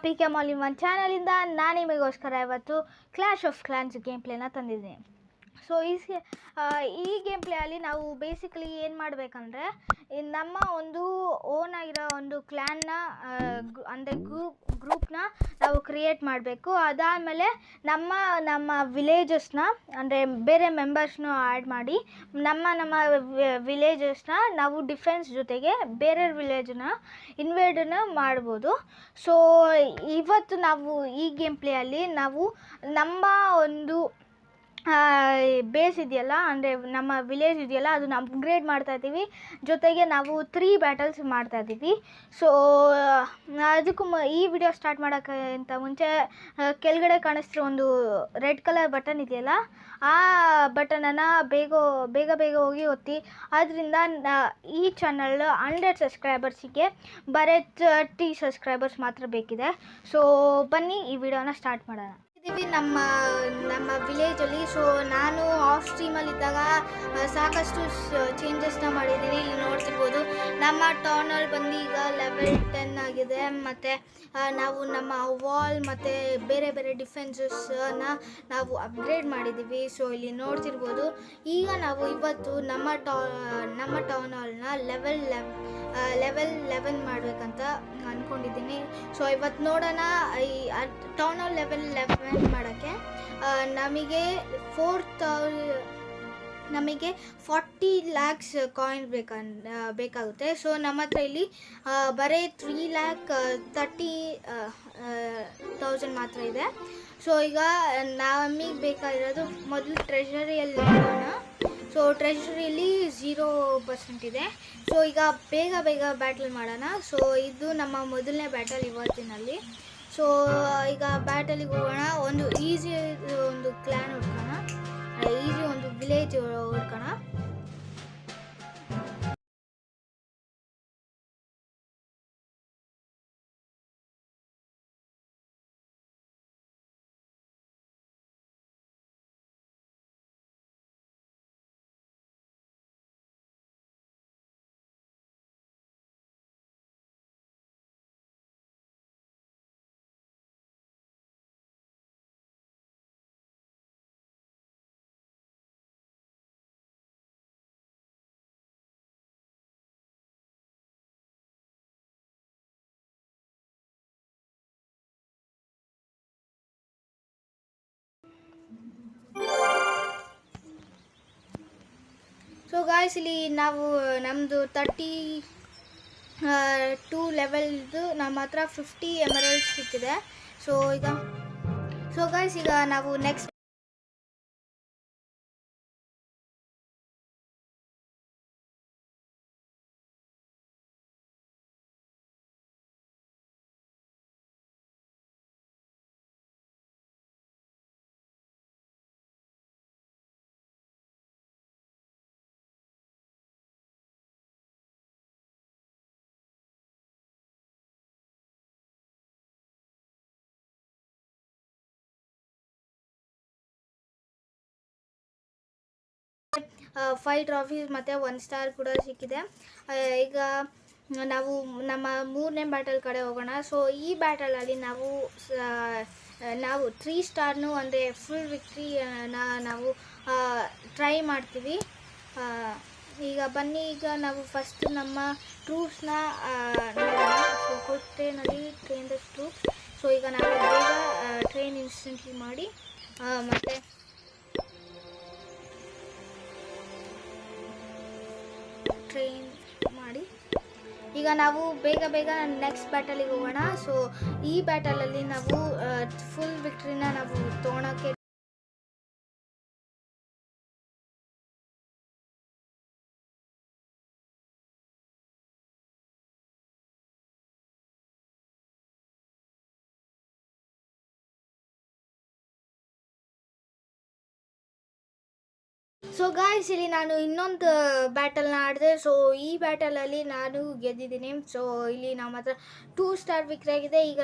P K mall one ಚಾನಲಿಂದ ನಾನು ನಿಮಗೋಸ್ಕರ ಇವತ್ತು ಕ್ಲಾಶ್ ಆಫ್ ಕ್ಲಾನ್ಸ್ ಗೇಮ್ ಪ್ಲೇನ ತಂದಿದ್ದೀನಿ. ಸೊ ಈ ಗೇಮ್ ಪ್ಲೇಯಲ್ಲಿ ನಾವು ಬೇಸಿಕಲಿ ಏನು ಮಾಡಬೇಕಂದ್ರೆ ನಮ್ಮ ಒಂದು ಓನ್ ಆಗಿರೋ ಒಂದು ಕ್ಲ್ಯಾನ್ನ ಅಂದರೆ ಗ್ರೂಪ್ನ ನಾವು ಕ್ರಿಯೇಟ್ ಮಾಡಬೇಕು. ಅದಾದಮೇಲೆ ನಮ್ಮ ವಿಲೇಜಸ್ನ ಅಂದರೆ ಬೇರೆ ಮೆಂಬರ್ಸ್ನ ಆ್ಯಡ್ ಮಾಡಿ ನಮ್ಮ ವಿಲೇಜಸ್ನ ನಾವು ಡಿಫೆನ್ಸ್ ಜೊತೆಗೆ ಬೇರೆ ವಿಲೇಜನ್ನ ಇನ್ವೇಡನ್ನ ಮಾಡ್ಬೋದು. ಸೊ ಇವತ್ತು ನಾವು ಈ ಗೇಮ್ ಪ್ಲೇಯಲ್ಲಿ ನಾವು ನಮ್ಮ ಒಂದು ಬೇಸ್ ಇದೆಯಲ್ಲ, ಅಂದರೆ ನಮ್ಮ ವಿಲೇಜ್ ಇದೆಯಲ್ಲ, ಅದನ್ನು ಅಪ್ಗ್ರೇಡ್ ಮಾಡ್ತಾಯಿದ್ದೀವಿ. ಜೊತೆಗೆ ನಾವು 3 ಬ್ಯಾಟಲ್ಸ್ ಮಾಡ್ತಾಯಿದ್ದೀವಿ. ಸೊ ಅದಕ್ಕೂ ಈ ವಿಡಿಯೋ ಸ್ಟಾರ್ಟ್ ಮಾಡೋಕ್ಕಿಂತ ಮುಂಚೆ ಕೆಳಗಡೆ ಕಾಣಿಸ್ತಿರೋ ಒಂದು ರೆಡ್ ಕಲರ್ ಬಟನ್ ಇದೆಯಲ್ಲ, ಆ ಬಟನನ್ನು ಬೇಗ ಹೋಗಿ ಒತ್ತಿ. ಅದರಿಂದ ಈ ಚಾನಲ್ 100 ಸಬ್ಸ್ಕ್ರೈಬರ್ಸಿಗೆ ಬರೀ 30 ಸಬ್ಸ್ಕ್ರೈಬರ್ಸ್ ಮಾತ್ರ ಬೇಕಿದೆ. ಸೊ ಬನ್ನಿ ಈ ವಿಡಿಯೋನ ಸ್ಟಾರ್ಟ್ ಮಾಡೋಣ. ನಮ್ಮ ವಿಲೇಜಲ್ಲಿ. ಸೊ ನಾನು ಆಫ್ ಸ್ಟ್ರೀಮಲ್ಲಿದ್ದಾಗ ಸಾಕಷ್ಟು ಚೇಂಜಸ್ನ ಮಾಡಿದ್ದೀನಿ. ಇಲ್ಲಿ ನೋಡ್ತಿರ್ಬೋದು, ನಮ್ಮ ಟೌನಲ್ಲಿ ಬಂದು ಈಗ ಲೆವೆಲ್ 10 ಆಗಿದೆ. ಮತ್ತು ನಾವು ನಮ್ಮ ವಾಲ್ ಮತ್ತು ಬೇರೆ ಡಿಫೆನ್ಸಸ್ನ ನಾವು ಅಪ್ಗ್ರೇಡ್ ಮಾಡಿದ್ದೀವಿ. ಸೊ ಇಲ್ಲಿ ನೋಡ್ತಿರ್ಬೋದು, ಈಗ ನಾವು ಇವತ್ತು ನಮ್ಮ ಟೌನ್ ಹಾಲ್ನ ಲೆವೆಲ್ 11 ಮಾಡಬೇಕಂತ ಅಂದ್ಕೊಂಡಿದ್ದೀನಿ. ಸೊ ಇವತ್ತು ನೋಡೋಣ. ಈ ಟೌನ್ ಹಾಲ್ ಲೆವೆಲ್ 11 ಮಾಡೋಕ್ಕೆ ನಮಗೆ 40 lakhs ಕಾಯಿನ್ ಬೇಕಾಗುತ್ತೆ. ಸೊ ನಮ್ಮ ಹತ್ರ ಇಲ್ಲಿ ಬರೀ 3,30,000 ಮಾತ್ರ ಇದೆ. ಸೊ ಈಗ ನಮಗೆ ಬೇಕಾಗಿರೋದು ಮೊದಲು ಟ್ರೆಷರಿಯಲ್ಲಿ ಇರೋಣ. ಸೊ ಟ್ರೆಷರಿಯಲ್ಲಿ 0% ಇದೆ. ಸೊ ಈಗ ಬೇಗ ಬ್ಯಾಟಲ್ ಮಾಡೋಣ. ಸೊ ಇದು ನಮ್ಮ ಮೊದಲನೇ ಬ್ಯಾಟಲ್ ಇವತ್ತಿನಲ್ಲಿ. ಸೊ ಈಗ ಬ್ಯಾಟಲಿಗೆ ಹೋಗೋಣ. ಒಂದು ಈಸಿ ಒಂದು ಕ್ಲಾನ್ ಹುಡ್ಕೋಣ, ಈಸಿ ಒಂದು ವಿಲೇಜ್ ಹುಡ್ಕೋಣ. ಸೊ ಗಾಯ್ಸ್, ಇಲ್ಲಿ ನಾವು ನಮ್ಮದು 32 ಲೆವೆಲ್ದು ನಮ್ಮ ಹತ್ರ 50 ಎಮರಲ್ಡ್ಸ್ ಸಿಕ್ಕಿದೆ. ಸೊ ಗಾಯ್ಸ್, ಈಗ ನಾವು ನೆಕ್ಸ್ಟ್ ಫೈವ್ ಟ್ರಾಫೀಸ್ ಮತ್ತು 1 ಸ್ಟಾರ್ ಕೂಡ ಸಿಕ್ಕಿದೆ. ಈಗ ನಾವು ನಮ್ಮ 3ನೇ ಬ್ಯಾಟಲ್ ಕಡೆ ಹೋಗೋಣ. ಸೊ ಈ ಬ್ಯಾಟಲಲ್ಲಿ ನಾವು 3 ಸ್ಟಾರ್ನು ಅಂದರೆ ಫುಲ್ ವಿಕ್ಟ್ರಿನ ನಾವು ಟ್ರೈ ಮಾಡ್ತೀವಿ. ಈಗ ಬನ್ನಿ, ಈಗ ನಾವು ಫಸ್ಟ್ ನಮ್ಮ ಟ್ರೂಪ್ಸ್ನ ನೋಡೋಣ. ಸೊ ಕೊಟ್ಟೆನಲ್ಲಿ ಟ್ರೈನ್ ದ ಟ್ರೂಪ್ಸ್. ಸೊ ಈಗ ನಾವು ಬೇಗ ಟ್ರೈನ್ ಇನ್ಸ್ಟೆಂಟ್ಲಿ ಮಾಡಿ ಮತ್ತು ಟ್ರೈನ್ ಮಾಡಿ ಈಗ ನಾವು ಬೇಗ ನೆಕ್ಸ್ಟ್ ಬ್ಯಾಟಲಿಗೆ ಹೋಗೋಣ. ಸೊ ಈ ಬ್ಯಾಟಲಲ್ಲಿ ನಾವು ಫುಲ್ ವಿಕ್ಟ್ರಿನ ನಾವು ತೊಗೊಳಕ್ಕೆ ಸೊ ಗಾಯ್ಸ್, ಇಲ್ಲಿ ನಾನು ಇನ್ನೊಂದು ಬ್ಯಾಟಲ್ನ ಆಡಿದೆ. ಸೊ ಈ ಬ್ಯಾಟಲಲ್ಲಿ ನಾನು ಗೆದ್ದಿದ್ದೀನಿ. ಸೊ ಇಲ್ಲಿ ನಮ್ಮ ಹತ್ರ 2 ಸ್ಟಾರ್ ವಿಕ್ಟ್ರಿ ಆಗಿದೆ. ಈಗ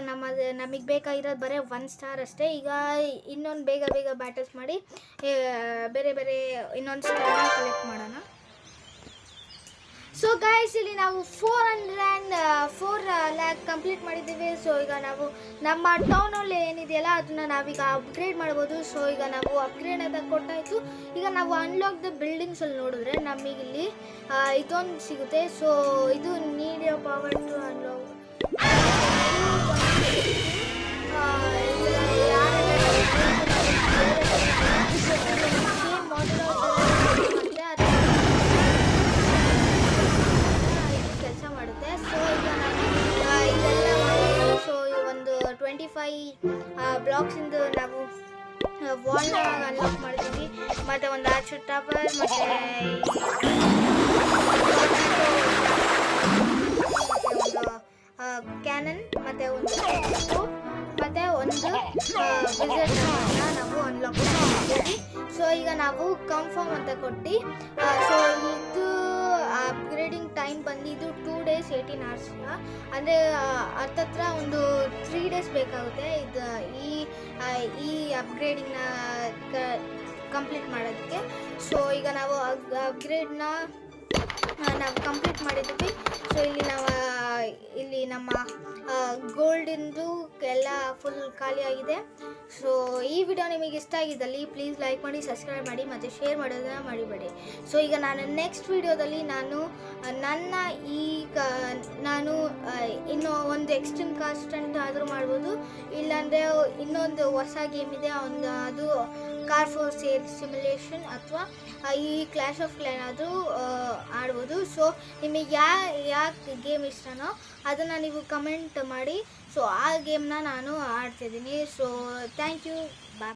ನಮಗೆ ಬೇಕಾಗಿರೋದು ಬರೀ 1 ಸ್ಟಾರ್ ಅಷ್ಟೇ. ಈಗ ಇನ್ನೊಂದು ಬೇಗ ಬ್ಯಾಟಲ್ಸ್ ಮಾಡಿ ಬೇರೆ ಇನ್ನೊಂದು ಸ್ಟಾರ್ನ ಕಲೆಕ್ಟ್ ಮಾಡೋಣ. ಸೊ ಗೈಸ್ ಇಲ್ಲಿ ನಾವು 404 ಲ್ಯಾಕ್ ಕಂಪ್ಲೀಟ್ ಮಾಡಿದ್ದೀವಿ. ಸೊ ಈಗ ನಾವು ನಮ್ಮ ಟೌನಲ್ಲಿ ಏನಿದೆಯಲ್ಲ ಅದನ್ನ ನಾವೀಗ ಅಪ್ಗ್ರೇಡ್ ಮಾಡ್ಬೋದು. ಸೊ ಈಗ ನಾವು ಅಪ್ಗ್ರೇಡ್ ಅಂತ ಕೊಟ್ಟಾಯಿತು. ಈಗ ನಾವು ಅನ್ಲಾಕ್ ದ ಬಿಲ್ಡಿಂಗ್ಸಲ್ಲಿ ನೋಡಿದ್ರೆ ನಮಗಿಲ್ಲಿ ಇದೊಂದು ಸಿಗುತ್ತೆ. ಸೊ ಇದು need your power to unlock ಕೆಲಸ ಮಾಡುತ್ತೆ. ಸೊ ಈಗ ನಾನು ಇದೆಲ್ಲ ಮಾಡಿ ಸೊ ಒಂದು 25 ಬ್ಲಾಕ್ಸಿಂದು ನಾವು ವಾಲ್ನ ಅನ್ಲಾಕ್ ಮಾಡ್ತೀವಿ. ಮತ್ತು ಒಂದು ಆರ್ಚರ್ ಟವರ್ ಮತ್ತು ಕ್ಯಾನನ್ ಮತ್ತು ಒಂದು ಮತ್ತು ಒಂದು ವಿಸಿಟರ್ನ ನಾವು ಅನ್ಲಾಕ್ ಮಾಡ್ತೀವಿ. ಸೊ ಈಗ ನಾವು ಕನ್ಫರ್ಮ್ ಅಂತ ಕೊಟ್ಟು ಸೊ ಇದು ಅಪ್ಗ್ರೇಡಿಂಗ್ ಟೈಮ್ ಬಂದಿದ್ದು 2 days 18 hours. ಅಂದರೆ ಹತ್ತತ್ರ ಒಂದು 3 days ಬೇಕಾಗುತ್ತೆ ಇದು ಈ ಅಪ್ಗ್ರೇಡಿಂಗ್ನ ಕಂಪ್ಲೀಟ್ ಮಾಡೋದಕ್ಕೆ. ಸೊ ಈಗ ನಾವು ಅಪ್ಗ್ರೇಡ್ನ ನಾವು ಕಂಪ್ಲೀಟ್ ಮಾಡಿದ್ವಿ. ಸೊ ಇಲ್ಲಿ ನಮ್ಮ ಗೋಲ್ಡಿಂದು ಎಲ್ಲ ಫುಲ್ ಖಾಲಿಯಾಗಿದೆ. ಸೊ ಈ ವಿಡಿಯೋ ನಿಮಗೆ ಇಷ್ಟ ಆಗಿದ್ದಲ್ಲಿ ಪ್ಲೀಸ್ ಲೈಕ್ ಮಾಡಿ, ಸಬ್ಸ್ಕ್ರೈಬ್ ಮಾಡಿ ಮತ್ತು ಶೇರ್ ಮಾಡೋದನ್ನ ಮರಿಬೇಡಿ. ಸೊ ಈಗ ನಾನು ನೆಕ್ಸ್ಟ್ ವಿಡಿಯೋದಲ್ಲಿ ನಾನು ಇನ್ನೂ ಒಂದು ಎಕ್ಸ್ಟ್ರೀಮ್ ಕಾನ್ಸ್ಟೆಂಟ್ ಆದರೂ ಮಾಡ್ಬೋದು, ಇಲ್ಲಾಂದರೆ ಇನ್ನೊಂದು ಹೊಸ ಗೇಮ್ ಇದೆ ಅದು ಕಾರ್ ಫೋರ್ ಸೇಲ್ ಸಿಮ್ಯುಲೇಷನ್ ಅಥವಾ ಈ ಕ್ಲಾಶ್ ಆಫ್ ಕ್ಲಾನ್ ಅದು ಆಡ್ಬೋದು. ಸೊ ನಿಮಗೆ ಯಾಕೆ ಗೇಮ್ ಇಷ್ಟನೋ ಅದನ್ನು ನೀವು ಕಮೆಂಟ್ ಮಾಡಿ. ಸೊ ಆ ಗೇಮ್ನ ನಾನು ಆಡ್ತಿದ್ದೀನಿ. So thank you, bye.